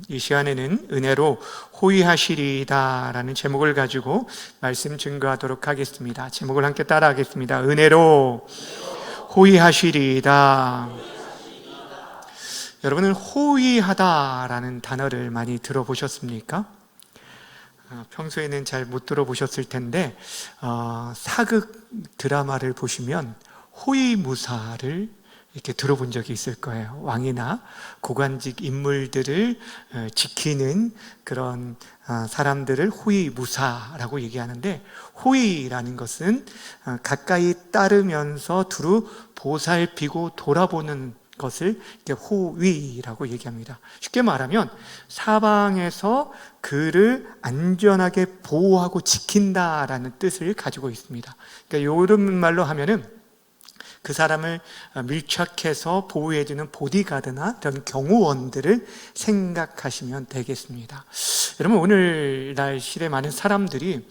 이 시간에는 은혜로 호위하시리이다 라는 제목을 가지고 말씀 증거하도록 하겠습니다. 제목을 함께 따라 하겠습니다. 은혜로 호위하시리이다. 여러분은 호위하다라는 단어를 많이 들어보셨습니까? 평소에는 잘 못 들어보셨을 텐데 사극 드라마를 보시면 호위무사를 이렇게 들어본 적이 있을 거예요. 왕이나 고관직 인물들을 지키는 그런 사람들을 호위무사라고 얘기하는데, 호위라는 것은 가까이 따르면서 두루 보살피고 돌아보는 것을 호위라고 얘기합니다. 쉽게 말하면 사방에서 그를 안전하게 보호하고 지킨다라는 뜻을 가지고 있습니다. 그러니까 이런 말로 하면은 그 사람을 밀착해서 보호해주는 보디가드나 이런 경호원들을 생각하시면 되겠습니다. 여러분, 오늘날 시대 많은 사람들이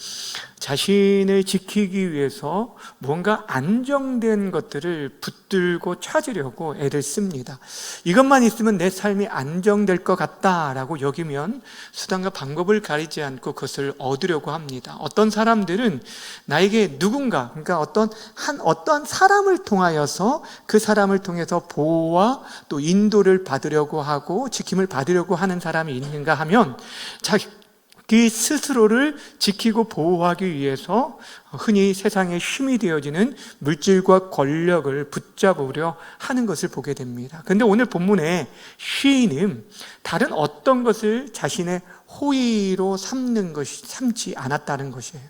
자신을 지키기 위해서 뭔가 안정된 것들을 붙들고 찾으려고 애를 씁니다. 이것만 있으면 내 삶이 안정될 것 같다라고 여기면 수단과 방법을 가리지 않고 그것을 얻으려고 합니다. 어떤 사람들은 나에게 누군가, 그러니까 어떠한 사람을 통하여서 그 사람을 통해서 보호와 또 인도를 받으려고 하고 지킴을 받으려고 하는 사람이 있는가 하면 자기 스스로를 지키고 보호하기 위해서 흔히 세상의 힘이 되어지는 물질과 권력을 붙잡으려 하는 것을 보게 됩니다. 그런데 오늘 본문에 시인은 다른 어떤 것을 자신의 호위로 삼지 않았다는 것이에요.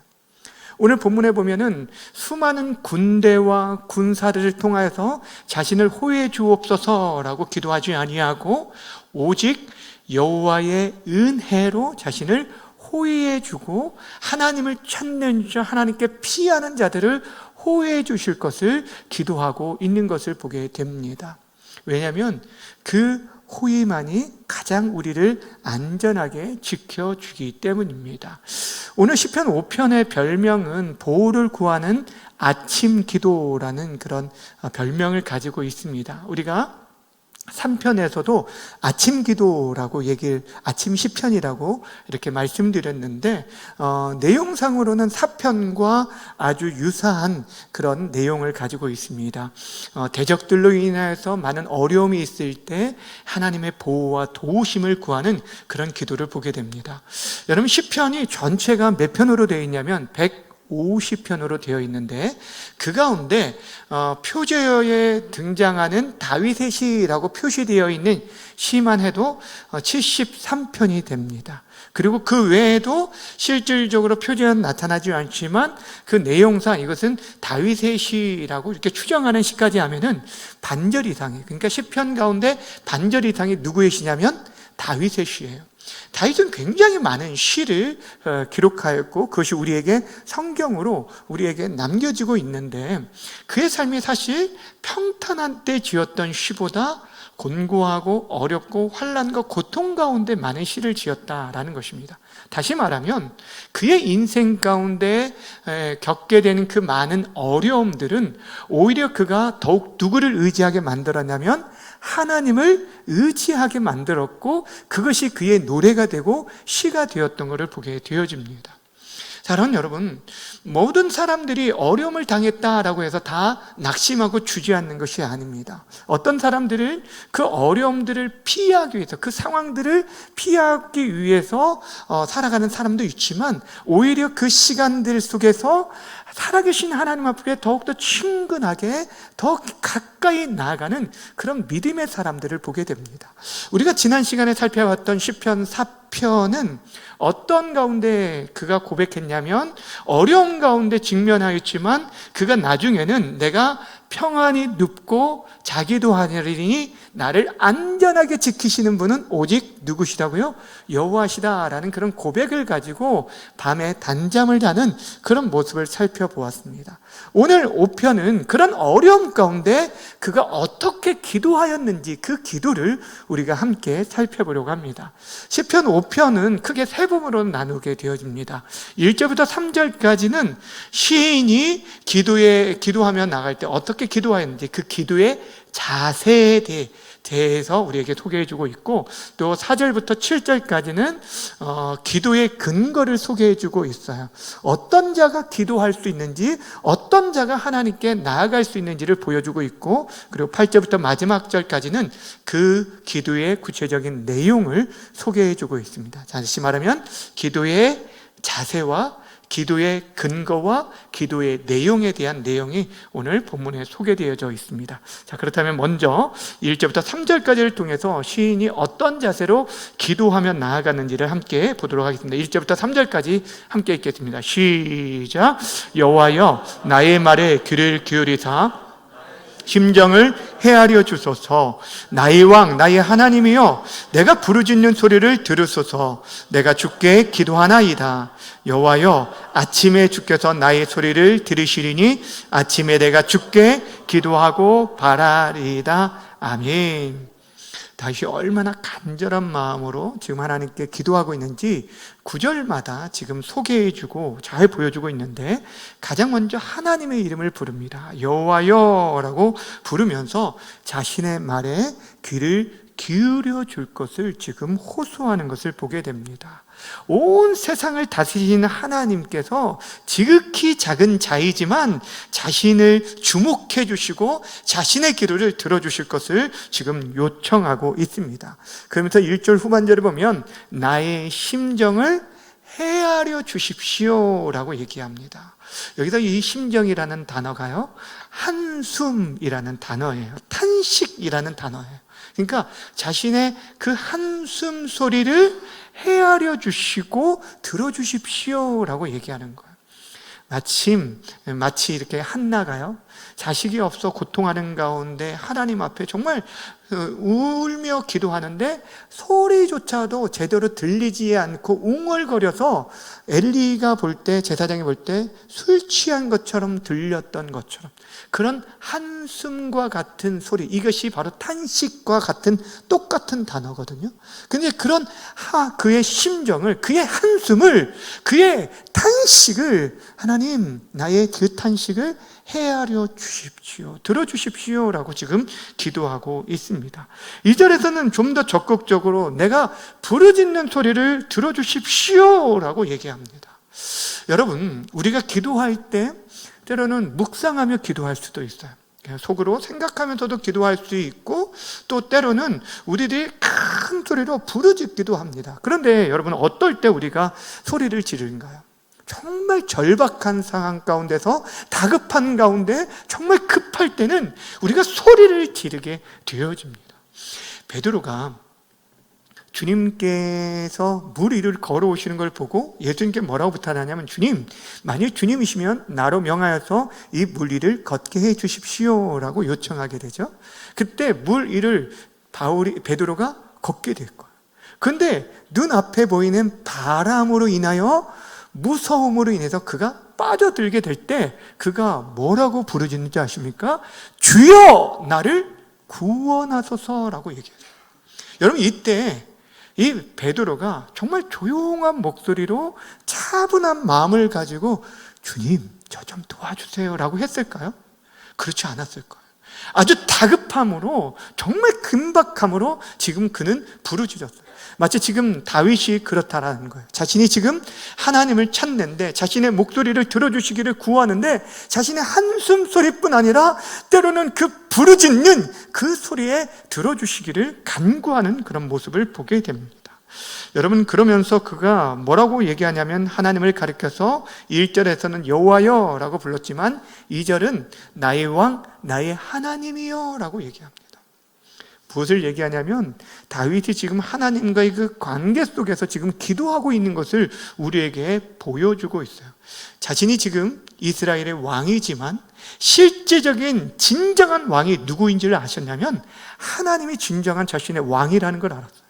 오늘 본문에 보면은 수많은 군대와 군사들을 통하여서 자신을 호위해 주옵소서라고 기도하지 아니하고 오직 여호와의 은혜로 자신을 호위해 주고 하나님을 찾는 자, 하나님께 피하는 자들을 호위해 주실 것을 기도하고 있는 것을 보게 됩니다. 왜냐하면 그 호위만이 가장 우리를 안전하게 지켜주기 때문입니다. 오늘 시편 5편의 별명은 보호를 구하는 아침 기도라는 그런 별명을 가지고 있습니다. 우리가 3편에서도 아침 기도라고 아침 시편이라고 이렇게 말씀드렸는데, 내용상으로는 4편과 아주 유사한 그런 내용을 가지고 있습니다. 대적들로 인해서 많은 어려움이 있을 때 하나님의 보호와 도우심을 구하는 그런 기도를 보게 됩니다. 여러분, 시편이 전체가 몇 편으로 되어 있냐면 150편으로 되어 있는데, 그 가운데 표제어에 등장하는 다윗의 시라고 표시되어 있는 시만 해도 73편이 됩니다. 그리고 그 외에도 실질적으로 표제어는 나타나지 않지만 그 내용상 이것은 다윗의 시라고 이렇게 추정하는 시까지 하면은 반절 이상이, 그러니까 시편 가운데 반절 이상이 누구의 시냐면 다윗의 시예요. 다윗은 굉장히 많은 시를 기록하였고 그것이 우리에게 성경으로 우리에게 남겨지고 있는데, 그의 삶이 사실 평탄한 때 지었던 시보다 곤고하고 어렵고 환난과 고통 가운데 많은 시를 지었다라는 것입니다. 다시 말하면 그의 인생 가운데 겪게 되는 그 많은 어려움들은 오히려 그가 더욱 누구를 의지하게 만들었냐면 하나님을 의지하게 만들었고, 그것이 그의 노래가 되고 시가 되었던 것을 보게 되어집니다. 사랑하는 여러분, 모든 사람들이 어려움을 당했다라고 해서 다 낙심하고 주저앉는 것이 아닙니다. 어떤 사람들은 그 어려움들을 피하기 위해서, 그 상황들을 피하기 위해서 살아가는 사람도 있지만, 오히려 그 시간들 속에서 살아계신 하나님 앞에 더욱더 친근하게 더 가까이 나아가는 그런 믿음의 사람들을 보게 됩니다. 우리가 지난 시간에 살펴봤던 시편 4편은 어떤 가운데 그가 고백했냐면, 어려운 가운데 직면하였지만 그가 나중에는 내가 평안히 눕고 자기도 하리니 나를 안전하게 지키시는 분은 오직 누구시다고요? 여호와시다라는 그런 고백을 가지고 밤에 단잠을 자는 그런 모습을 살펴보았습니다. 오늘 5편은 그런 어려움 가운데 그가 어떻게 기도하였는지 그 기도를 우리가 함께 살펴보려고 합니다. 시편 5편은 크게 세 부분으로 나누게 되어집니다. 1절부터 3절까지는 시인이 기도하며 나갈 때 어떻게 기도하였는지 그 기도의 자세에 대해 대해서 우리에게 소개해주고 있고, 또 4절부터 7절까지는 기도의 근거를 소개해주고 있어요. 어떤 자가 기도할 수 있는지, 어떤 자가 하나님께 나아갈 수 있는지를 보여주고 있고, 그리고 8절부터 마지막 절까지는 그 기도의 구체적인 내용을 소개해주고 있습니다. 다시 말하면 기도의 자세와 기도의 근거와 기도의 내용에 대한 내용이 오늘 본문에 소개되어져 있습니다. 자, 그렇다면 먼저 1절부터 3절까지를 통해서 시인이 어떤 자세로 기도하며 나아갔는지를 함께 보도록 하겠습니다. 1절부터 3절까지 함께 읽겠습니다. 시작. 여호와여, 나의 말에 귀를 기울이사 심정을 헤아려 주소서. 나의 왕, 나의 하나님이여, 내가 부르짖는 소리를 들으소서. 내가 주께 기도하나이다. 여호와여, 아침에 주께서 나의 소리를 들으시리니 아침에 내가 주께 기도하고 바라리이다. 아멘. 다윗이 얼마나 간절한 마음으로 지금 하나님께 기도하고 있는지 9절마다 지금 소개해주고 잘 보여주고 있는데, 가장 먼저 하나님의 이름을 부릅니다. 여호와여 라고 부르면서 자신의 말에 귀를 기울여 줄 것을 지금 호소하는 것을 보게 됩니다. 온 세상을 다스리시는 하나님께서 지극히 작은 자이지만 자신을 주목해 주시고 자신의 기도를 들어주실 것을 지금 요청하고 있습니다. 그러면서 1절 후반절을 보면 나의 심정을 헤아려 주십시오 라고 얘기합니다. 여기서 이 심정이라는 단어가요, 한숨이라는 단어예요. 탄식이라는 단어예요. 그러니까 자신의 그 한숨 소리를 헤아려 주시고 들어주십시오 라고 얘기하는 거예요. 마치 이렇게 한나가요, 자식이 없어 고통하는 가운데 하나님 앞에 정말 울며 기도하는데 소리조차도 제대로 들리지 않고 웅얼거려서 엘리가 볼 때, 제사장이 볼 때 술 취한 것처럼 들렸던 것처럼, 그런 한숨과 같은 소리, 이것이 바로 탄식과 같은 똑같은 단어거든요. 근데 그런 그의 심정을, 그의 한숨을, 그의 탄식을 하나님, 나의 그 탄식을 헤아려 주십시오, 들어주십시오 라고 지금 기도하고 있습니다. 2절에서는 좀 더 적극적으로 내가 부르짖는 소리를 들어주십시오 라고 얘기합니다. 여러분, 우리가 기도할 때 때로는 묵상하며 기도할 수도 있어요. 속으로 생각하면서도 기도할 수 있고, 또 때로는 우리들이 큰 소리로 부르짖기도 합니다. 그런데 여러분, 어떨 때 우리가 소리를 지르는가요? 정말 절박한 상황 가운데서, 다급한 가운데, 정말 급할 때는 우리가 소리를 지르게 되어집니다. 베드로가 주님께서 물 위를 걸어오시는 걸 보고 예수님께 뭐라고 부탁하냐면, 주님, 만일 주님이시면 나로 명하여서 이 물 위를 걷게 해 주십시오 라고 요청하게 되죠. 그때 물 위를 베드로가 걷게 될 거예요. 그런데 눈앞에 보이는 바람으로 인하여, 무서움으로 인해서 그가 빠져들게 될 때 그가 뭐라고 부르짖는지 아십니까? 주여 나를 구원하소서라고 얘기해요. 여러분, 이때 이 베드로가 정말 조용한 목소리로 차분한 마음을 가지고 주님, 저 좀 도와주세요 라고 했을까요? 그렇지 않았을 거예요. 아주 다급함으로, 정말 긴박함으로 지금 그는 부르짖었어요. 마치 지금 다윗이 그렇다라는 거예요. 자신이 지금 하나님을 찾는데, 자신의 목소리를 들어주시기를 구하는데, 자신의 한숨 소리뿐 아니라 때로는 그 부르짖는 그 소리에 들어주시기를 간구하는 그런 모습을 보게 됩니다. 여러분, 그러면서 그가 뭐라고 얘기하냐면, 하나님을 가리켜서 1절에서는 여호와여 라고 불렀지만 2절은 나의 왕, 나의 하나님이여 라고 얘기합니다. 무엇을 얘기하냐면, 다윗이 지금 하나님과의 그 관계 속에서 지금 기도하고 있는 것을 우리에게 보여주고 있어요. 자신이 지금 이스라엘의 왕이지만 실제적인 진정한 왕이 누구인지를 아셨냐면, 하나님이 진정한 자신의 왕이라는 걸 알았어요.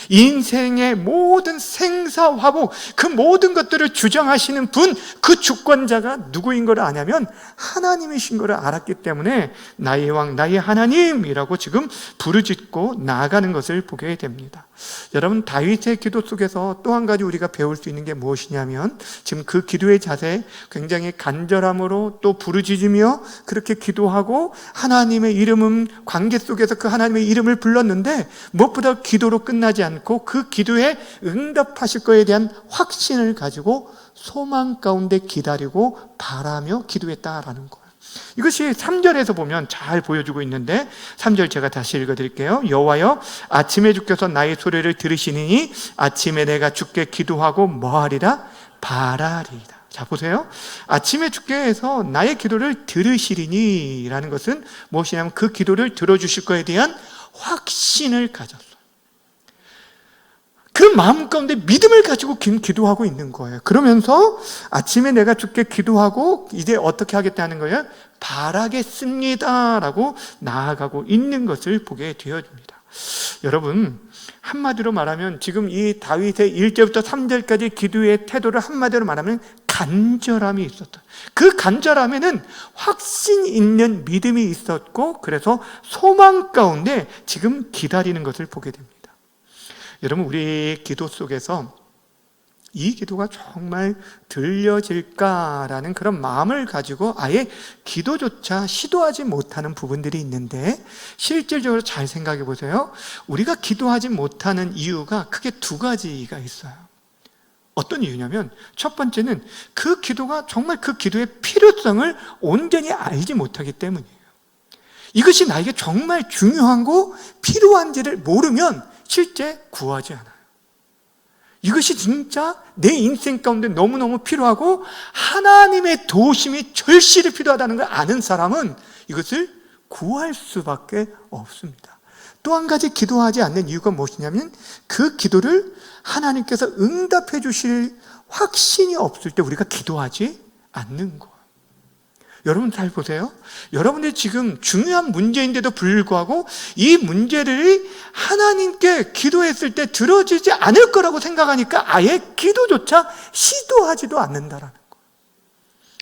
인생의 모든 생사화복, 그 모든 것들을 주장하시는 분, 그 주권자가 누구인 걸 아냐면 하나님이신 걸 알았기 때문에 나의 왕, 나의 하나님이라고 지금 부르짖고 나아가는 것을 보게 됩니다. 여러분, 다윗의 기도 속에서 또 한 가지 우리가 배울 수 있는 게 무엇이냐면, 지금 그 기도의 자세, 굉장히 간절함으로 또 부르짖으며 그렇게 기도하고 하나님의 이름은 관계 속에서 그 하나님의 이름을 불렀는데, 무엇보다 기도로 끝나지 않고 그 기도에 응답하실 것에 대한 확신을 가지고 소망 가운데 기다리고 바라며 기도했다라는 거예요. 이것이 3절에서 보면 잘 보여주고 있는데, 3절 제가 다시 읽어드릴게요. 여호와여, 아침에 주께서 나의 소리를 들으시니 아침에 내가 주께 기도하고 뭐하리라? 바라리이다. 자, 보세요. 아침에 주께서 나의 기도를 들으시리니 라는 것은 무엇이냐면 그 기도를 들어주실 것에 대한 확신을 가졌어요. 그 마음 가운데 믿음을 가지고 기도하고 있는 거예요. 그러면서 아침에 내가 주께 기도하고 이제 어떻게 하겠다는 거예요? 바라겠습니다 라고 나아가고 있는 것을 보게 되어집니다. 여러분, 한마디로 말하면 지금 이 다윗의 1절부터 3절까지 기도의 태도를 한마디로 말하면 간절함이 있었다. 그 간절함에는 확신 있는 믿음이 있었고, 그래서 소망 가운데 지금 기다리는 것을 보게 됩니다. 여러분, 우리 기도 속에서 이 기도가 정말 들려질까라는 그런 마음을 가지고 아예 기도조차 시도하지 못하는 부분들이 있는데, 실질적으로 잘 생각해 보세요. 우리가 기도하지 못하는 이유가 크게 두 가지가 있어요. 어떤 이유냐면, 첫 번째는 그 기도가 정말 그 기도의 필요성을 온전히 알지 못하기 때문이에요. 이것이 나에게 정말 중요하고 필요한지를 모르면 실제 구하지 않아요. 이것이 진짜 내 인생 가운데 너무너무 필요하고 하나님의 도우심이 절실히 필요하다는 걸 아는 사람은 이것을 구할 수밖에 없습니다. 또 한 가지 기도하지 않는 이유가 무엇이냐면, 그 기도를 하나님께서 응답해 주실 확신이 없을 때 우리가 기도하지 않는 거예요. 여러분 잘 보세요. 여러분들이 지금 중요한 문제인데도 불구하고 이 문제를 하나님께 기도했을 때 들어지지 않을 거라고 생각하니까 아예 기도조차 시도하지도 않는다라는 거예요.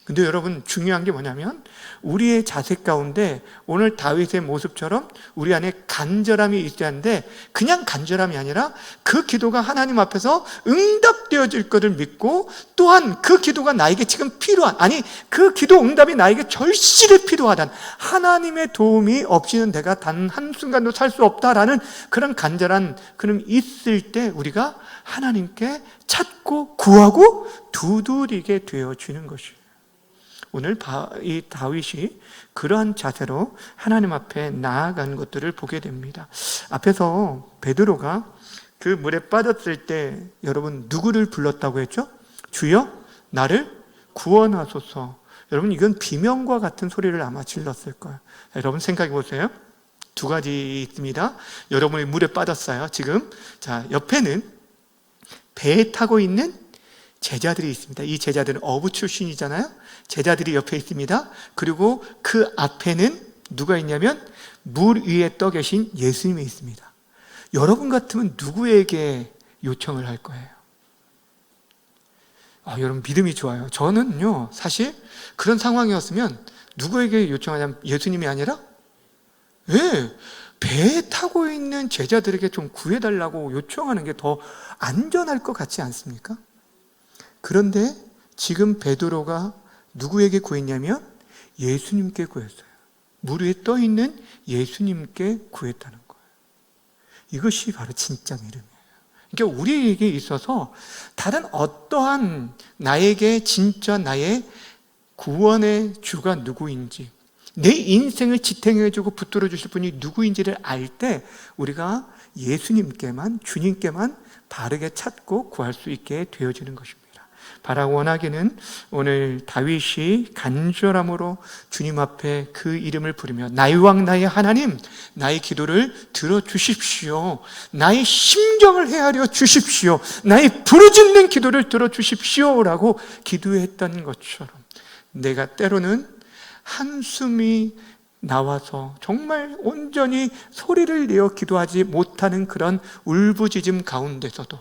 근데 여러분, 중요한 게 뭐냐면 우리의 자세 가운데 오늘 다윗의 모습처럼 우리 안에 간절함이 있어야 하는데, 그냥 간절함이 아니라 그 기도가 하나님 앞에서 응답되어질 것을 믿고, 또한 그 기도가 나에게 지금 필요한, 아니 그 기도 응답이 나에게 절실히 필요하다는, 하나님의 도움이 없이는 내가 단 한순간도 살 수 없다라는 그런 간절한 그런 있을 때 우리가 하나님께 찾고 구하고 두드리게 되어지는 것이에요. 오늘 이 다윗이 그러한 자세로 하나님 앞에 나아간 것들을 보게 됩니다. 앞에서 베드로가 그 물에 빠졌을 때 여러분 누구를 불렀다고 했죠? 주여 나를 구원하소서. 여러분, 이건 비명과 같은 소리를 아마 질렀을 거예요. 여러분 생각해 보세요. 두 가지 있습니다. 여러분이 물에 빠졌어요 지금. 자, 옆에는 배에 타고 있는 제자들이 있습니다. 이 제자들은 어부 출신이잖아요. 제자들이 옆에 있습니다. 그리고 그 앞에는 누가 있냐면 물 위에 떠 계신 예수님이 있습니다. 여러분 같으면 누구에게 요청을 할 거예요? 여러분 믿음이 좋아요. 저는요, 사실 그런 상황이었으면 누구에게 요청하냐면 예수님이 아니라 배에 타고 있는 제자들에게 좀 구해달라고 요청하는 게 더 안전할 것 같지 않습니까? 그런데 지금 베드로가 누구에게 구했냐면 예수님께 구했어요. 물 위에 떠 있는 예수님께 구했다는 거예요. 이것이 바로 진짜 믿음이에요. 그러니까 우리에게 있어서 다른 어떠한 나에게 진짜 나의 구원의 주가 누구인지, 내 인생을 지탱해주고 붙들어 주실 분이 누구인지를 알 때 우리가 예수님께만, 주님께만 바르게 찾고 구할 수 있게 되어지는 것입니다. 바라고 원하기는 오늘 다윗이 간절함으로 주님 앞에 그 이름을 부르며 나의 왕 나의 하나님, 나의 기도를 들어주십시오, 나의 심정을 헤아려 주십시오, 나의 부르짖는 기도를 들어주십시오 라고 기도했던 것처럼, 내가 때로는 한숨이 나와서 정말 온전히 소리를 내어 기도하지 못하는 그런 울부짖음 가운데서도,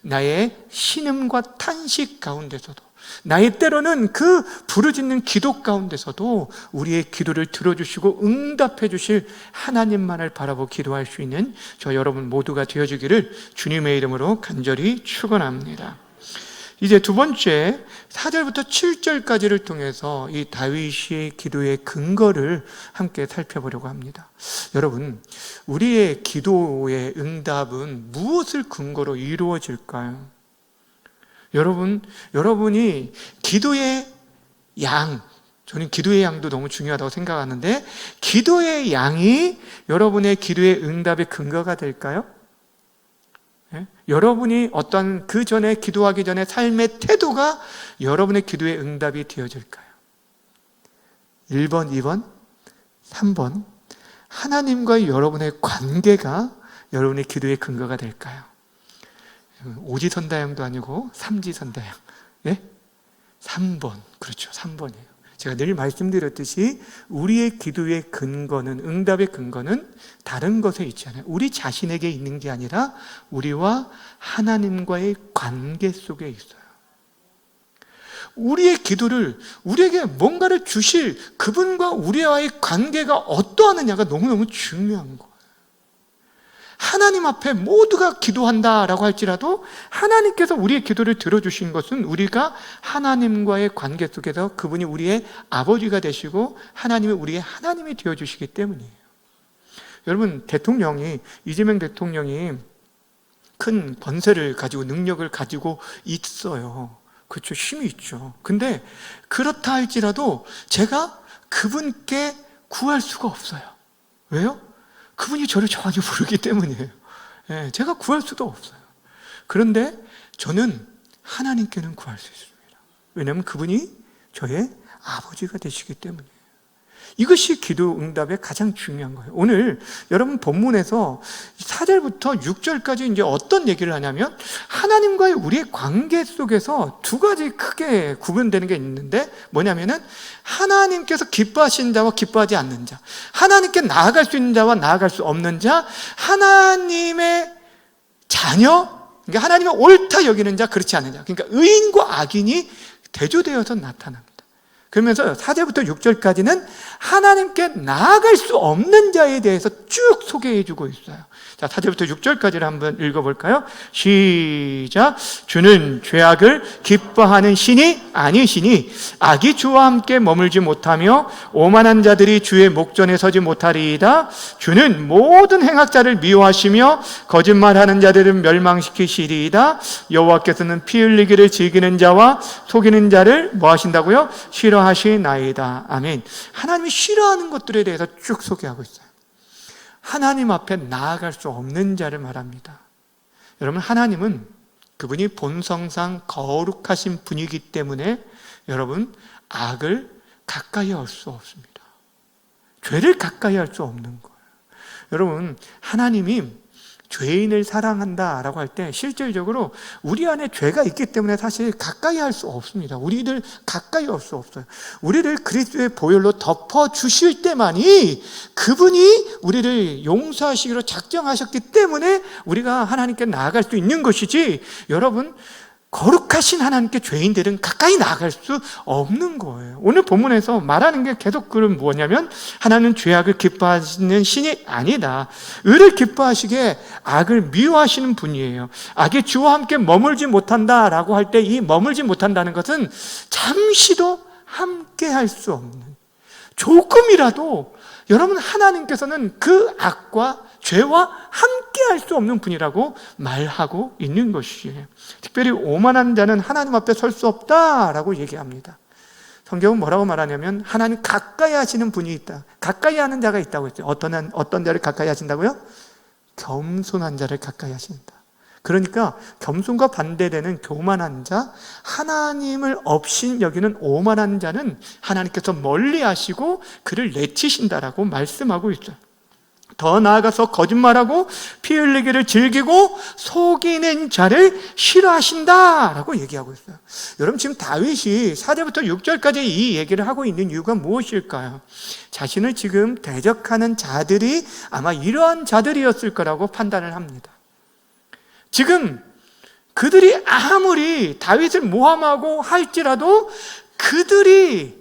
나의 신음과 탄식 가운데서도, 나의 때로는 그 부르짖는 기도 가운데서도 우리의 기도를 들어주시고 응답해 주실 하나님만을 바라보고 기도할 수 있는 저 여러분 모두가 되어주기를 주님의 이름으로 간절히 축원합니다. 이제 두 번째, 4절부터 7절까지를 통해서 이 다윗의 기도의 근거를 함께 살펴보려고 합니다. 여러분, 우리의 기도의 응답은 무엇을 근거로 이루어질까요? 여러분이 기도의 양, 저는 기도의 양도 너무 중요하다고 생각하는데, 기도의 양이 여러분의 기도의 응답의 근거가 될까요? 여러분이 어떤 그 전에 기도하기 전에 삶의 태도가 여러분의 기도의 응답이 되어질까요? 1번, 2번, 3번 하나님과의 여러분의 관계가 여러분의 기도의 근거가 될까요? 오지선다형도 아니고 삼지선다형. 3번, 그렇죠, 3번이에요. 제가 늘 말씀드렸듯이 우리의 기도의 근거는, 응답의 근거는 다른 것에 있지 않아요. 우리 자신에게 있는 게 아니라 우리와 하나님과의 관계 속에 있어요. 우리의 기도를, 우리에게 뭔가를 주실 그분과 우리와의 관계가 어떠하느냐가 너무너무 중요한 거예요. 하나님 앞에 모두가 기도한다라고 할지라도 하나님께서 우리의 기도를 들어주신 것은 우리가 하나님과의 관계 속에서 그분이 우리의 아버지가 되시고 하나님이 우리의 하나님이 되어주시기 때문이에요. 여러분, 이재명 대통령이 큰 권세를 가지고 능력을 가지고 있어요. 그렇죠, 힘이 있죠. 근데 그렇다 할지라도 제가 그분께 구할 수가 없어요. 왜요? 그분이 저를 전혀 모르기 때문이에요. 제가 구할 수도 없어요. 그런데 저는 하나님께는 구할 수 있습니다. 왜냐하면 그분이 저의 아버지가 되시기 때문이에요. 이것이 기도 응답의 가장 중요한 거예요. 오늘 여러분 본문에서 4절부터 6절까지 이제 어떤 얘기를 하냐면, 하나님과의 우리의 관계 속에서 두 가지 크게 구분되는 게 있는데, 뭐냐면은 하나님께서 기뻐하시는 자와 기뻐하지 않는 자, 하나님께 나아갈 수 있는 자와 나아갈 수 없는 자, 하나님의 자녀, 그러니까 하나님의 옳다 여기는 자, 그렇지 않은 자, 그러니까 의인과 악인이 대조되어서 나타납니다. 그러면서 4절부터 6절까지는 하나님께 나아갈 수 없는 자에 대해서 쭉 소개해 주고 있어요. 자, 4절부터 6절까지를 한번 읽어볼까요? 시작. 주는 죄악을 기뻐하는 신이 아니시니 악이 주와 함께 머물지 못하며 오만한 자들이 주의 목전에 서지 못하리이다. 주는 모든 행악자를 미워하시며 거짓말하는 자들은 멸망시키시리이다. 여호와께서는 피 흘리기를 즐기는 자와 속이는 자를 뭐 하신다고요? 싫어하시나이다. 아멘. 하나님이 싫어하는 것들에 대해서 쭉 소개하고 있어요. 하나님 앞에 나아갈 수 없는 자를 말합니다. 여러분, 하나님은 그분이 본성상 거룩하신 분이기 때문에 여러분, 악을 가까이 할 수 없습니다. 죄를 가까이 할 수 없는 거예요. 여러분, 하나님이 죄인을 사랑한다라고 할 때 실질적으로 우리 안에 죄가 있기 때문에 사실 가까이 할 수 없습니다. 우리들 가까이 할 수 없어요. 우리를 그리스도의 보혈로 덮어주실 때만이 그분이 우리를 용서하시기로 작정하셨기 때문에 우리가 하나님께 나아갈 수 있는 것이지, 여러분, 거룩하신 하나님께 죄인들은 가까이 나아갈 수 없는 거예요. 오늘 본문에서 말하는 게 계속 그런 뭐냐면, 하나님은 죄악을 기뻐하시는 신이 아니다. 의를 기뻐하시기에 악을 미워하시는 분이에요. 악이 주와 함께 머물지 못한다라고 할 때 이 머물지 못한다는 것은 잠시도 함께 할 수 없는, 조금이라도 여러분, 하나님께서는 그 악과 죄와 함께 할 수 없는 분이라고 말하고 있는 것이에요. 특별히 오만한 자는 하나님 앞에 설 수 없다라고 얘기합니다. 성경은 뭐라고 말하냐면, 하나님 가까이 하시는 분이 있다, 가까이 하는 자가 있다고 했어요. 어떤 자를 가까이 하신다고요? 겸손한 자를 가까이 하신다. 그러니까 겸손과 반대되는 교만한 자, 하나님을 없인 여기는 오만한 자는 하나님께서 멀리 하시고 그를 내치신다라고 말씀하고 있어요. 더 나아가서 거짓말하고 피 흘리기를 즐기고 속이는 자를 싫어하신다라고 얘기하고 있어요. 여러분, 지금 다윗이 4절부터 6절까지 이 얘기를 하고 있는 이유가 무엇일까요? 자신을 지금 대적하는 자들이 아마 이러한 자들이었을 거라고 판단을 합니다. 지금 그들이 아무리 다윗을 모함하고 할지라도 그들이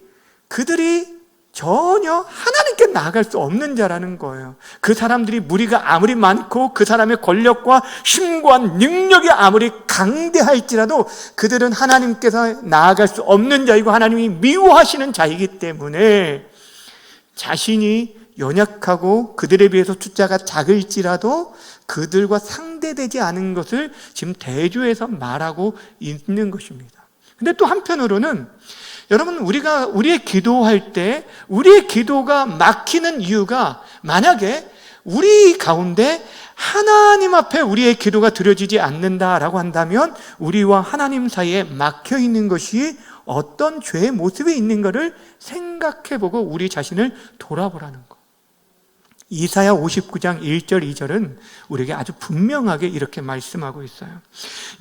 전혀 하나님께 나아갈 수 없는 자라는 거예요. 그 사람들이 무리가 아무리 많고 그 사람의 권력과 힘과 능력이 아무리 강대할지라도 그들은 하나님께서 나아갈 수 없는 자이고 하나님이 미워하시는 자이기 때문에 자신이 연약하고 그들에 비해서 숫자가 작을지라도 그들과 상대되지 않은 것을 지금 대조해서 말하고 있는 것입니다. 근데 또 한편으로는 여러분, 우리의 기도할 때 우리의 기도가 막히는 이유가 만약에 우리 가운데 하나님 앞에 우리의 기도가 드려지지 않는다라고 한다면 우리와 하나님 사이에 막혀 있는 것이 어떤 죄의 모습이 있는가를 생각해보고 우리 자신을 돌아보라는 것. 이사야 59장 1절 2절은 우리에게 아주 분명하게 이렇게 말씀하고 있어요.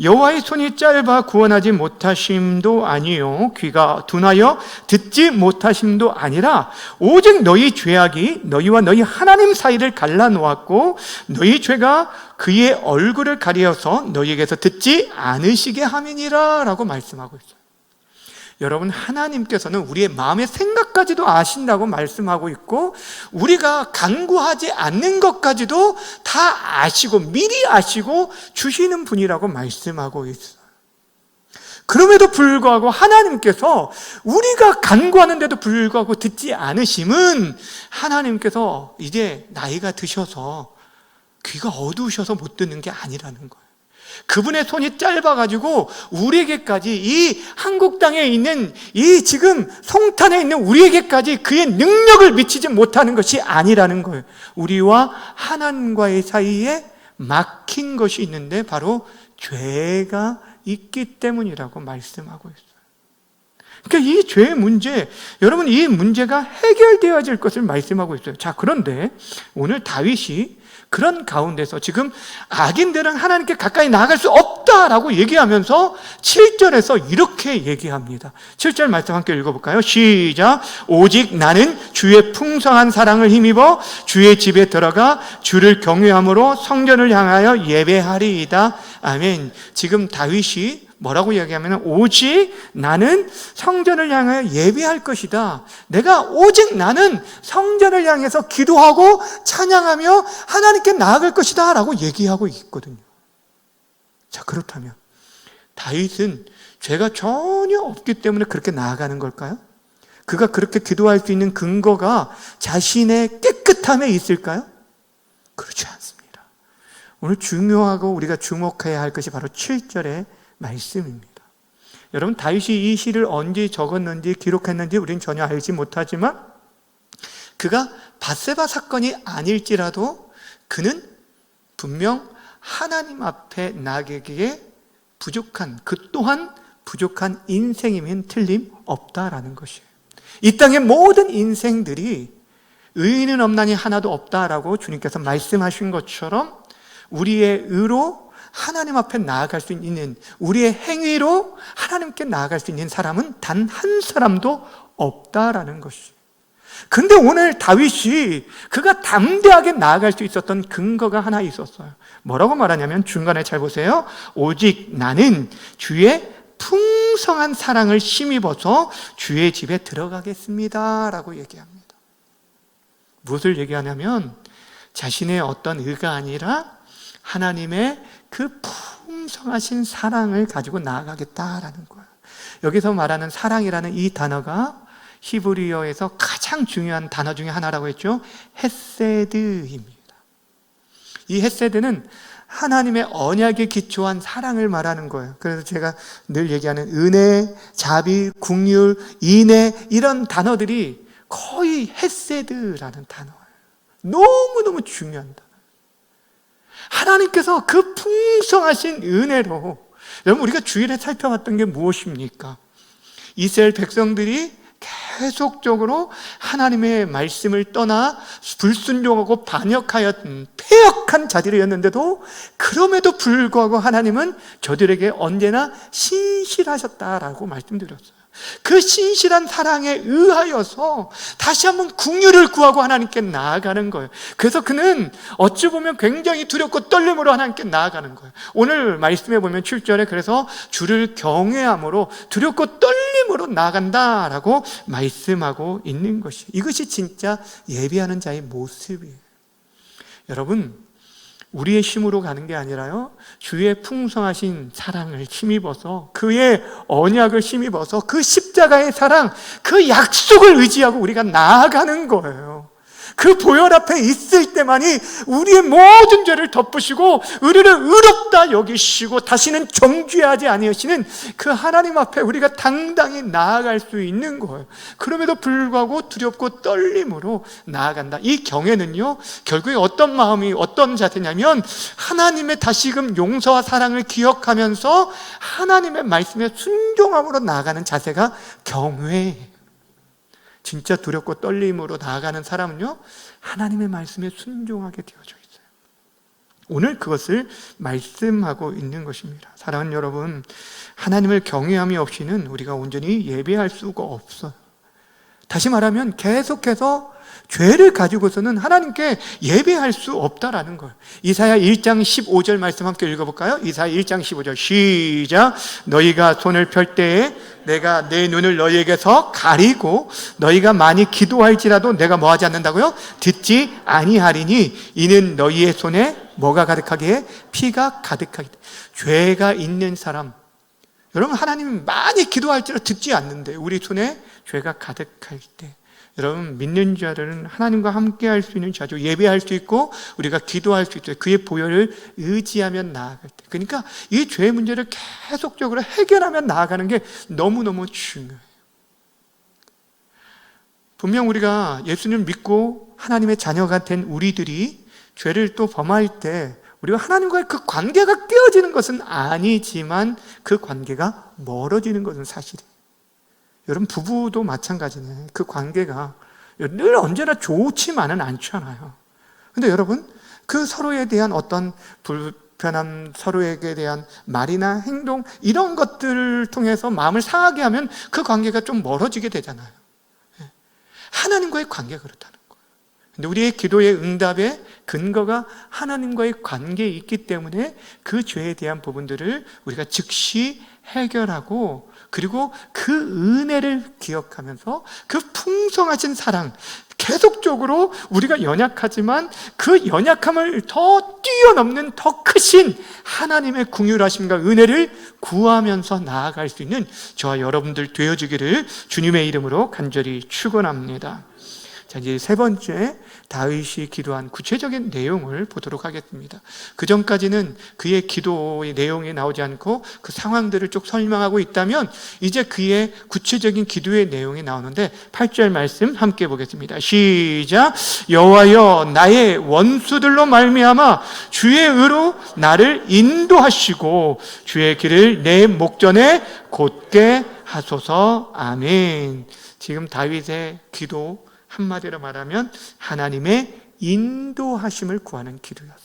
여호와의 손이 짧아 구원하지 못하심도 아니요 귀가 둔하여 듣지 못하심도 아니라 오직 너희 죄악이 너희와 너희 하나님 사이를 갈라놓았고 너희 죄가 그의 얼굴을 가리어서 너희에게서 듣지 않으시게 함이니라 라고 말씀하고 있어요. 여러분, 하나님께서는 우리의 마음의 생각까지도 아신다고 말씀하고 있고 우리가 간구하지 않는 것까지도 다 아시고 미리 아시고 주시는 분이라고 말씀하고 있어요. 그럼에도 불구하고 하나님께서 우리가 간구하는데도 불구하고 듣지 않으심은 하나님께서 이제 나이가 드셔서 귀가 어두우셔서 못 듣는 게 아니라는 거예요. 그분의 손이 짧아가지고 우리에게까지 이 한국 땅에 있는 이 지금 성탄에 있는 우리에게까지 그의 능력을 미치지 못하는 것이 아니라는 거예요. 우리와 하나님과의 사이에 막힌 것이 있는데 바로 죄가 있기 때문이라고 말씀하고 있어요. 그러니까 이 죄의 문제, 여러분, 이 문제가 해결되어질 것을 말씀하고 있어요. 자, 그런데 오늘 다윗이 그런 가운데서 지금 악인들은 하나님께 가까이 나아갈 수 없다라고 얘기하면서 7절에서 이렇게 얘기합니다. 7절 말씀 함께 읽어볼까요? 시작. 오직 나는 주의 풍성한 사랑을 힘입어 주의 집에 들어가 주를 경외함으로 성전을 향하여 예배하리이다. 아멘. 지금 다윗이 뭐라고 이야기하면 오직 나는 성전을 향하여 예배할 것이다. 내가 오직 나는 성전을 향해서 기도하고 찬양하며 하나님께 나아갈 것이다 라고 얘기하고 있거든요. 자, 그렇다면 다윗은 죄가 전혀 없기 때문에 그렇게 나아가는 걸까요? 그가 그렇게 기도할 수 있는 근거가 자신의 깨끗함에 있을까요? 그렇지 않습니다. 오늘 중요하고 우리가 주목해야 할 것이 바로 7절의 말씀입니다. 여러분, 다윗이 이 시를 언제 적었는지 기록했는지 우리는 전혀 알지 못하지만 그가 밧세바 사건이 아닐지라도 그는 분명 하나님 앞에 나가기에 부족한, 그 또한 부족한 인생이면 틀림없다라는 것이에요. 이 땅의 모든 인생들이 의인은 없나니 하나도 없다라고 주님께서 말씀하신 것처럼 우리의 의로 하나님 앞에 나아갈 수 있는, 우리의 행위로 하나님께 나아갈 수 있는 사람은 단 한 사람도 없다라는 것이에요. 근데 오늘 다윗이 그가 담대하게 나아갈 수 있었던 근거가 하나 있었어요. 뭐라고 말하냐면 중간에 잘 보세요. 오직 나는 주의 풍성한 사랑을 힘입어서 주의 집에 들어가겠습니다 라고 얘기합니다. 무엇을 얘기하냐면 자신의 어떤 의가 아니라 하나님의 그 풍성하신 사랑을 가지고 나아가겠다라는 거예요. 여기서 말하는 사랑이라는 이 단어가 히브리어에서 가장 중요한 단어 중에 하나라고 했죠. 헤세드입니다. 이 헤세드는 하나님의 언약에 기초한 사랑을 말하는 거예요. 그래서 제가 늘 얘기하는 은혜, 자비, 긍휼, 인애 이런 단어들이 거의 헤세드라는 단어예요. 너무너무 중요한 단어. 하나님께서 그 풍성하신 은혜로, 여러분, 우리가 주일에 살펴봤던 게 무엇입니까? 이스라엘 백성들이 계속적으로 하나님의 말씀을 떠나 불순종하고 반역하였던 패역한 자들이었는데도 그럼에도 불구하고 하나님은 저들에게 언제나 신실하셨다라고 말씀드렸어요. 그 신실한 사랑에 의하여서 다시 한번 긍휼을 구하고 하나님께 나아가는 거예요. 그래서 그는 어찌 보면 굉장히 두렵고 떨림으로 하나님께 나아가는 거예요. 오늘 말씀에 보면 7절에 그래서 주를 경외함으로 두렵고 떨림으로 나아간다라고 말씀하고 있는 것이, 이것이 진짜 예배하는 자의 모습이에요. 여러분, 우리의 힘으로 가는 게 아니라요, 주의 풍성하신 사랑을 힘입어서, 그의 언약을 힘입어서, 그 십자가의 사랑, 그 약속을 의지하고 우리가 나아가는 거예요. 그 보혈 앞에 있을 때만이 우리의 모든 죄를 덮으시고 우리를 의롭다 여기시고 다시는 정죄하지 아니하시는 그 하나님 앞에 우리가 당당히 나아갈 수 있는 거예요. 그럼에도 불구하고 두렵고 떨림으로 나아간다. 이 경외는요, 결국에 어떤 마음이, 어떤 자세냐면 하나님의 다시금 용서와 사랑을 기억하면서 하나님의 말씀에 순종함으로 나아가는 자세가 경외예요. 진짜 두렵고 떨림으로 나아가는 사람은요, 하나님의 말씀에 순종하게 되어져 있어요. 오늘 그것을 말씀하고 있는 것입니다. 사랑하는 여러분, 하나님을 경외함이 없이는 우리가 온전히 예배할 수가 없어요. 다시 말하면 계속해서 죄를 가지고서는 하나님께 예배할 수 없다라는 거예요. 이사야 1장 15절 말씀 함께 읽어볼까요? 이사야 1장 15절 시작. 너희가 손을 펼 때에 내가 내 눈을 너희에게서 가리고 너희가 많이 기도할지라도 내가 뭐하지 않는다고요? 듣지 아니하리니 이는 너희의 손에 뭐가 가득하게? 피가 가득하게. 죄가 있는 사람, 여러분, 하나님 많이 기도할지라도 듣지 않는데 우리 손에 죄가 가득할 때, 여러분, 믿는 자들은 하나님과 함께 할 수 있는 자죠. 예배할 수 있고 우리가 기도할 수 있죠. 그의 보혈을 의지하며 나아갈 때, 그러니까 이 죄의 문제를 계속적으로 해결하며 나아가는 게 너무너무 중요해요. 분명 우리가 예수님을 믿고 하나님의 자녀가 된 우리들이 죄를 또 범할 때 우리가 하나님과의 그 관계가 깨어지는 것은 아니지만 그 관계가 멀어지는 것은 사실이에요. 여러분, 부부도 마찬가지네. 그 관계가 늘 언제나 좋지만은 않잖아요. 근데 여러분, 그 서로에 대한 어떤 불편함, 서로에게 대한 말이나 행동, 이런 것들을 통해서 마음을 상하게 하면 그 관계가 좀 멀어지게 되잖아요. 하나님과의 관계가 그렇다는 거예요. 근데 우리의 기도의 응답의 근거가 하나님과의 관계에 있기 때문에 그 죄에 대한 부분들을 우리가 즉시 해결하고, 그리고 그 은혜를 기억하면서 그 풍성하신 사랑, 계속적으로 우리가 연약하지만 그 연약함을 더 뛰어넘는 더 크신 하나님의 긍휼하심과 은혜를 구하면서 나아갈 수 있는 저와 여러분들 되어지기를 주님의 이름으로 간절히 축원합니다. 자, 이제 세 번째, 다윗이 기도한 구체적인 내용을 보도록 하겠습니다. 그 전까지는 그의 기도의 내용이 나오지 않고 그 상황들을 쭉 설명하고 있다면, 이제 그의 구체적인 기도의 내용이 나오는데 8절 말씀 함께 보겠습니다. 시작. 여호와여, 나의 원수들로 말미암아 주의 의로 나를 인도하시고 주의 길을 내 목전에 곧게 하소서. 아멘. 지금 다윗의 기도, 한마디로 말하면 하나님의 인도하심을 구하는 기도였어요.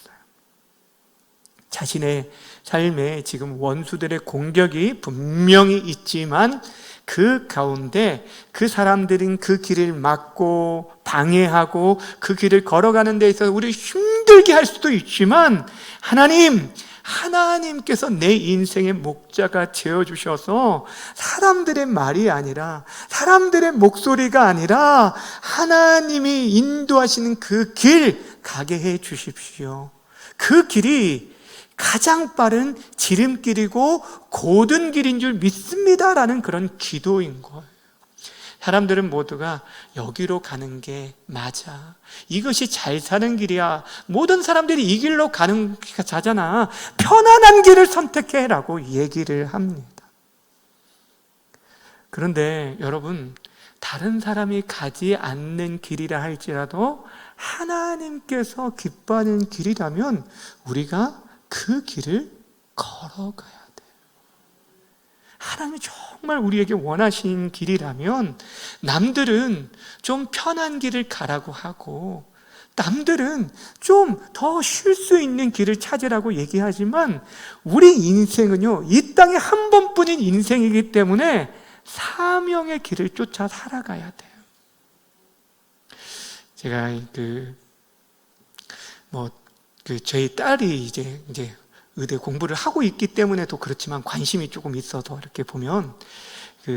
자신의 삶에 지금 원수들의 공격이 분명히 있지만 그 가운데 그 사람들은 그 길을 막고 방해하고 그 길을 걸어가는 데 있어서 우리를 힘들게 할 수도 있지만, 하나님께서 내 인생의 목자가 되어주셔서 사람들의 말이 아니라, 사람들의 목소리가 아니라 하나님이 인도하시는 그 길 가게 해 주십시오. 그 길이 가장 빠른 지름길이고 고든 길인 줄 믿습니다라는 그런 기도인 거예요. 사람들은 모두가 여기로 가는 게 맞아, 이것이 잘 사는 길이야, 모든 사람들이 이 길로 가는 게 자잖아, 편안한 길을 선택해라고 얘기를 합니다. 그런데 여러분, 다른 사람이 가지 않는 길이라 할지라도 하나님께서 기뻐하는 길이라면 우리가 그 길을 걸어가야 돼요. 하나님이 정말 우리에게 원하시는 길이라면 남들은 좀 편한 길을 가라고 하고 남들은 좀 더 쉴 수 있는 길을 찾으라고 얘기하지만 우리 인생은요, 이 땅에 한 번뿐인 인생이기 때문에 사명의 길을 쫓아 살아가야 돼요. 제가 저희 딸이 이제 의대 공부를 하고 있기 때문에도 그렇지만 관심이 조금 있어서 이렇게 보면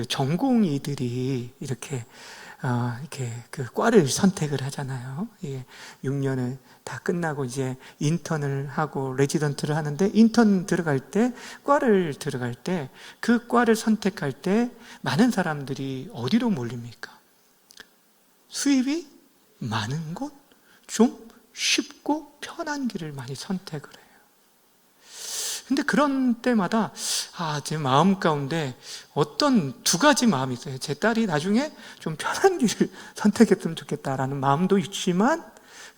전공의들이 이렇게 그 과를 선택을 하잖아요. 6년을 다 끝나고 이제 인턴을 하고 레지던트를 하는데 인턴 들어갈 때, 과를 들어갈 때 그 과를 선택할 때 많은 사람들이 어디로 몰립니까? 수입이 많은 곳, 좀 쉽고 편한 길을 많이 선택을 해요. 근데 그런 때마다 제 마음 가운데 어떤 두 가지 마음이 있어요. 제 딸이 나중에 좀 편한 길을 선택했으면 좋겠다라는 마음도 있지만,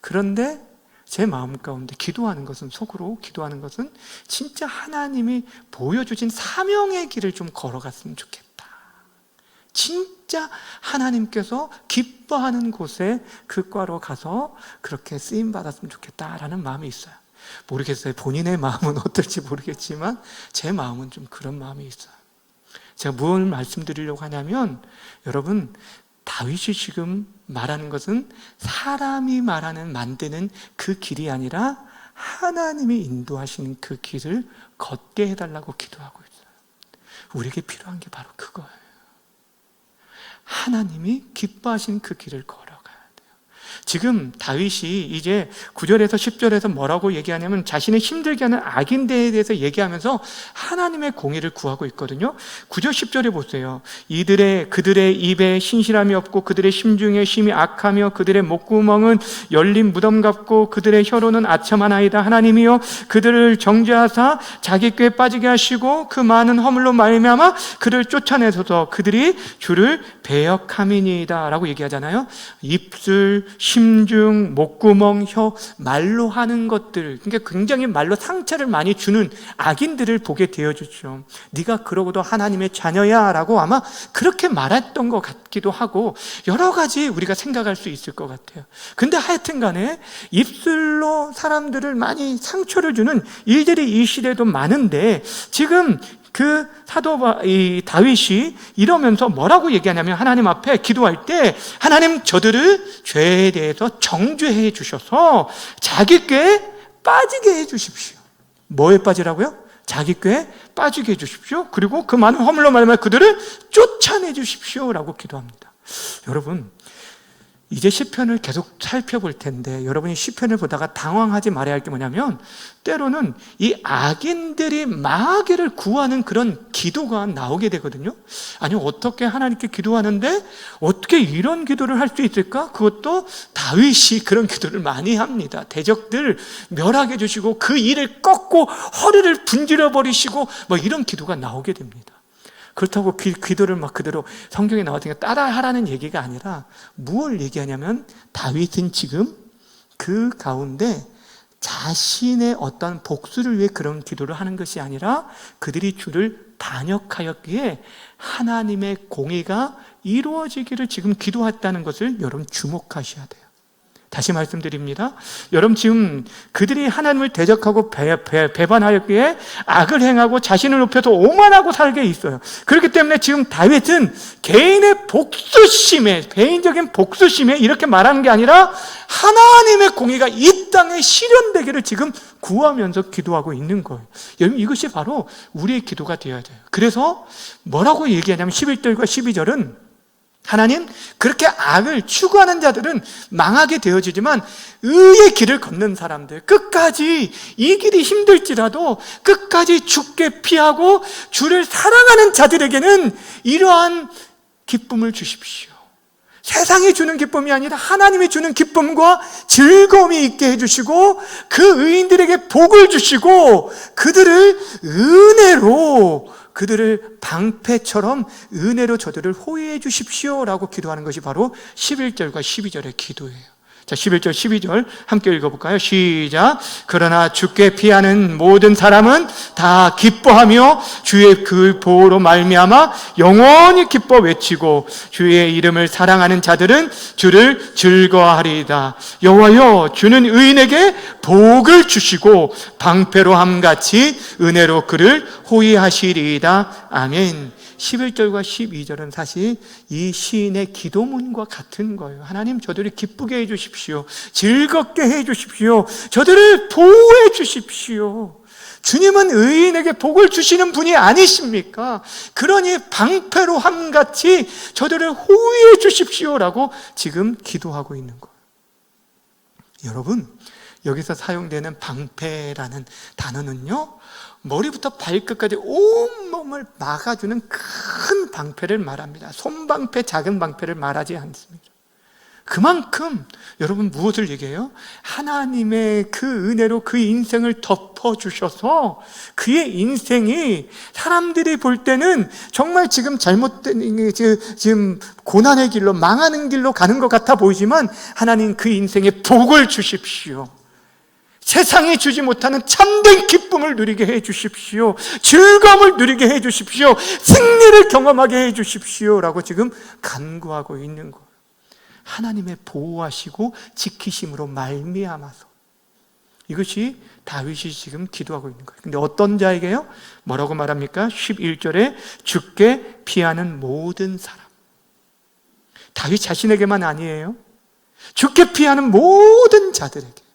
그런데 제 마음 가운데 기도하는 것은, 속으로 기도하는 것은 진짜 하나님이 보여주신 사명의 길을 좀 걸어갔으면 좋겠다. 진짜 하나님께서 기뻐하는 곳에 그 과로 가서 그렇게 쓰임 받았으면 좋겠다라는 마음이 있어요. 모르겠어요. 본인의 마음은 어떨지 모르겠지만 제 마음은 좀 그런 마음이 있어요. 제가 무엇을 말씀드리려고 하냐면, 여러분, 다윗이 지금 말하는 것은 사람이 만드는 그 길이 아니라 하나님이 인도하시는 그 길을 걷게 해달라고 기도하고 있어요. 우리에게 필요한 게 바로 그거예요. 하나님이 기뻐하시는 그 길을 걸어가야 돼요. 지금 다윗이 이제 9절에서 10절에서 뭐라고 얘기하냐면, 자신을 힘들게 하는 악인들에 대해서 얘기하면서 하나님의 공의를 구하고 있거든요. 9절 10절에 보세요. 그들의 입에 신실함이 없고 그들의 심중에 심히 악하며 그들의 목구멍은 열린 무덤 같고 그들의 혀로는 아첨하나이다. 하나님이여 그들을 정죄하사 자기 꾀에 빠지게 하시고 그 많은 허물로 말미암아 그를 쫓아내소서. 그들이 주를 배역함이니이다 라고 얘기하잖아요. 입술, 심중, 목구멍, 혀, 말로 하는 것들, 그러니까 굉장히 말로 상처를 많이 주는 악인들을 보게 되어주죠. 네가 그러고도 하나님의 자녀야 라고 아마 그렇게 말했던 것 같기도 하고, 여러 가지 우리가 생각할 수 있을 것 같아요. 근데 하여튼 간에 입술로 사람들을 많이 상처를 주는 일들이 이 시대에도 많은데, 지금 그 다윗이 이러면서 뭐라고 얘기하냐면, 하나님 앞에 기도할 때 하나님, 저들을 죄에 대해서 정죄해 주셔서 자기 꾀에 빠지게 해 주십시오. 뭐에 빠지라고요? 자기 꾀에 빠지게 해 주십시오. 그리고 그 많은 허물로 말미암아 그들을 쫓아내 주십시오 라고 기도합니다. 여러분, 이제 시편을 계속 살펴볼 텐데, 여러분이 시편을 보다가 당황하지 말아야 할 게 뭐냐면, 때로는 이 악인들이 마귀를 구하는 그런 기도가 나오게 되거든요. 아니, 어떻게 하나님께 기도하는데 어떻게 이런 기도를 할 수 있을까? 그것도 다윗이 그런 기도를 많이 합니다. 대적들 멸하게 해주시고 그 일을 꺾고 허리를 분질러 버리시고 이런 기도가 나오게 됩니다. 그렇다고 기도를 막 그대로 성경에 나왔으니까 따라하라는 얘기가 아니라, 무엇을 얘기하냐면, 다윗은 지금 그 가운데 자신의 어떤 복수를 위해 그런 기도를 하는 것이 아니라, 그들이 주를 반역하였기에 하나님의 공의가 이루어지기를 지금 기도했다는 것을 여러분 주목하셔야 돼요. 다시 말씀드립니다. 여러분, 지금 그들이 하나님을 대적하고 배반하였기에 악을 행하고 자신을 높여서 오만하고 살게 있어요. 그렇기 때문에 지금 다윗은 개인적인 복수심에 이렇게 말하는 게 아니라 하나님의 공의가 이 땅에 실현되기를 지금 구하면서 기도하고 있는 거예요. 여러분, 이것이 바로 우리의 기도가 되어야 돼요. 그래서 뭐라고 얘기하냐면 11절과 12절은, 하나님, 그렇게 악을 추구하는 자들은 망하게 되어지지만 의의 길을 걷는 사람들, 끝까지 이 길이 힘들지라도 끝까지 죽게 피하고 주를 사랑하는 자들에게는 이러한 기쁨을 주십시오. 세상이 주는 기쁨이 아니라 하나님이 주는 기쁨과 즐거움이 있게 해주시고 그 의인들에게 복을 주시고 그들을 은혜로, 그들을 방패처럼 은혜로 저들을 호위해 주십시오 라고 기도하는 것이 바로 11절과 12절의 기도예요. 자, 11절, 12절 함께 읽어볼까요? 시작. 그러나 주께 피하는 모든 사람은 다 기뻐하며 주의 그 보호로 말미암아 영원히 기뻐 외치고 주의 이름을 사랑하는 자들은 주를 즐거워하리이다. 여호와여, 주는 의인에게 복을 주시고 방패로함 같이 은혜로 그를 호위하시리이다. 아멘. 11절과 12절은 사실 이 시인의 기도문과 같은 거예요. 하나님, 저들을 기쁘게 해주십시오. 즐겁게 해주십시오. 저들을 보호해 주십시오. 주님은 의인에게 복을 주시는 분이 아니십니까? 그러니 방패로 함같이 저들을 호위해 주십시오라고 지금 기도하고 있는 거예요. 여러분, 여기서 사용되는 방패라는 단어는요, 머리부터 발끝까지 온몸을 막아주는 큰 방패를 말합니다. 손방패, 작은 방패를 말하지 않습니다. 그만큼 여러분 무엇을 얘기해요? 하나님의 그 은혜로 그 인생을 덮어주셔서 그의 인생이 사람들이 볼 때는 정말 지금 잘못된, 지금 고난의 길로, 망하는 길로 가는 것 같아 보이지만 하나님 그 인생에 복을 주십시오. 세상이 주지 못하는 참된 기쁨을 누리게 해 주십시오. 즐거움을 누리게 해 주십시오. 승리를 경험하게 해 주십시오 라고 지금 간구하고 있는 거예요. 하나님의 보호하시고 지키심으로 말미암아서. 이것이 다윗이 지금 기도하고 있는 거예요. 근데 어떤 자에게요? 뭐라고 말합니까? 11절에 주께 피하는 모든 사람. 다윗 자신에게만 아니에요. 주께 피하는 모든 자들에게,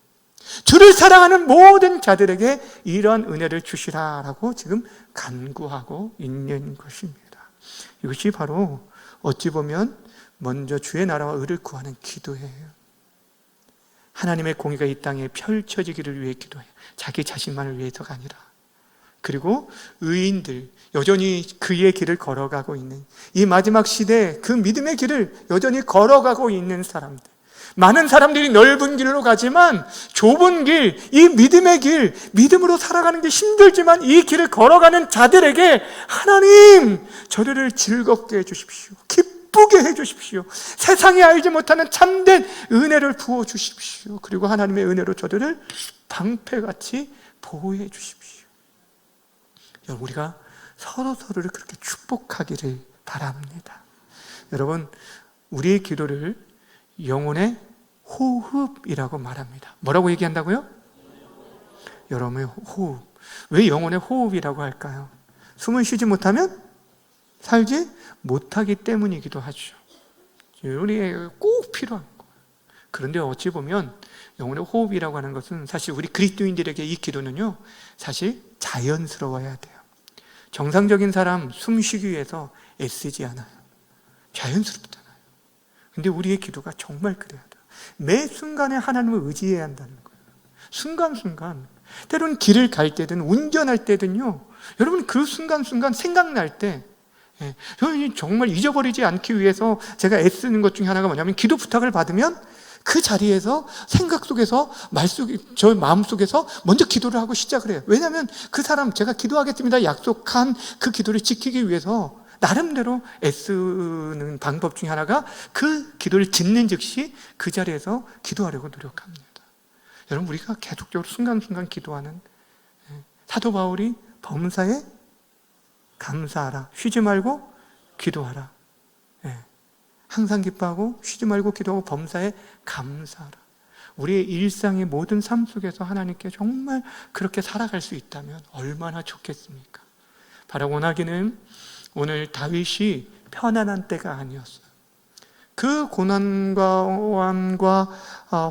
주를 사랑하는 모든 자들에게 이런 은혜를 주시라라고 지금 간구하고 있는 것입니다. 이것이 바로 어찌 보면 먼저 주의 나라와 의를 구하는 기도예요. 하나님의 공의가 이 땅에 펼쳐지기를 위해 기도해요. 자기 자신만을 위해서가 아니라. 그리고 의인들, 여전히 그의 길을 걸어가고 있는, 이 마지막 시대에 그 믿음의 길을 여전히 걸어가고 있는 사람들, 많은 사람들이 넓은 길로 가지만 좁은 길, 이 믿음의 길, 믿음으로 살아가는 게 힘들지만 이 길을 걸어가는 자들에게 하나님, 저들을 즐겁게 해주십시오. 기쁘게 해주십시오. 세상이 알지 못하는 참된 은혜를 부어주십시오. 그리고 하나님의 은혜로 저들을 방패같이 보호해 주십시오. 여러분, 우리가 서로서로를 그렇게 축복하기를 바랍니다. 여러분, 우리의 기도를 영혼의 호흡이라고 말합니다. 뭐라고 얘기한다고요? 여러분의 호흡. 왜 영혼의 호흡이라고 할까요? 숨을 쉬지 못하면 살지 못하기 때문이기도 하죠. 우리에게 꼭 필요한 거예요. 그런데 어찌 보면 영혼의 호흡이라고 하는 것은 사실 우리 그리스도인들에게 이 기도는요, 사실 자연스러워야 돼요. 정상적인 사람 숨 쉬기 위해서 애쓰지 않아요. 자연스럽잖아요. 근데 우리의 기도가 정말 그래야 돼요. 매 순간에 하나님을 의지해야 한다는 거예요. 순간순간. 때로는 길을 갈 때든 운전할 때든요, 여러분 그 순간순간 생각날 때, 정말 잊어버리지 않기 위해서 제가 애쓰는 것 중에 하나가 뭐냐면, 기도 부탁을 받으면 그 자리에서 생각 속에서 저 마음 속에서 먼저 기도를 하고 시작을 해요. 왜냐하면 그 사람, 제가 기도하겠습니다 약속한 그 기도를 지키기 위해서 나름대로 애쓰는 방법 중에 하나가 그 기도를 짓는 즉시 그 자리에서 기도하려고 노력합니다. 여러분, 우리가 계속적으로 순간순간 기도하는, 사도 바울이 범사에 감사하라, 쉬지 말고 기도하라, 항상 기뻐하고 쉬지 말고 기도하고 범사에 감사하라. 우리의 일상의 모든 삶 속에서 하나님께 정말 그렇게 살아갈 수 있다면 얼마나 좋겠습니까? 바로 원하기는 오늘 다윗이 편안한 때가 아니었어요. 그 고난과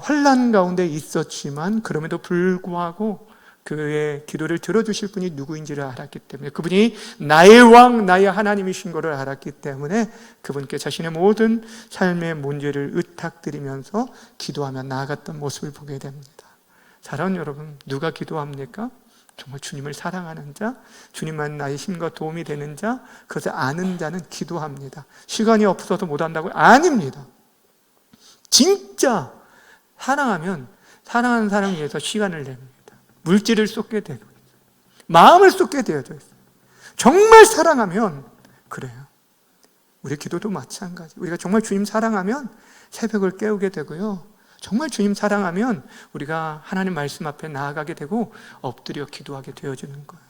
환난 가운데 있었지만 그럼에도 불구하고 그의 기도를 들어주실 분이 누구인지를 알았기 때문에, 그분이 나의 왕, 나의 하나님이신 것을 알았기 때문에 그분께 자신의 모든 삶의 문제를 의탁드리면서 기도하며 나아갔던 모습을 보게 됩니다. 사랑하는 여러분, 누가 기도합니까? 정말 주님을 사랑하는 자, 주님만 나의 힘과 도움이 되는 자, 그것을 아는 자는 기도합니다. 시간이 없어서 못한다고요? 아닙니다. 진짜 사랑하면 사랑하는 사람을 위해서 시간을 냅니다. 물질을 쏟게 되고 마음을 쏟게 되어져 있어요. 정말 사랑하면 그래요. 우리 기도도 마찬가지. 우리가 정말 주님 사랑하면 새벽을 깨우게 되고요, 정말 주님 사랑하면 우리가 하나님 말씀 앞에 나아가게 되고 엎드려 기도하게 되어지는 거예요.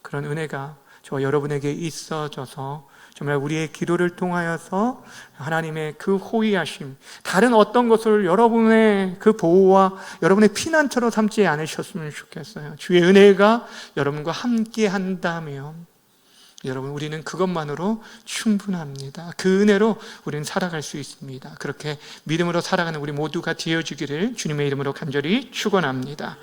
그런 은혜가 저와 여러분에게 있어져서 정말 우리의 기도를 통하여서 하나님의 그 호의하심, 다른 어떤 것을 여러분의 그 보호와 여러분의 피난처로 삼지 않으셨으면 좋겠어요. 주의 은혜가 여러분과 함께 한다면 여러분, 우리는 그것만으로 충분합니다. 그 은혜로 우리는 살아갈 수 있습니다. 그렇게 믿음으로 살아가는 우리 모두가 되어주기를 주님의 이름으로 간절히 축원합니다.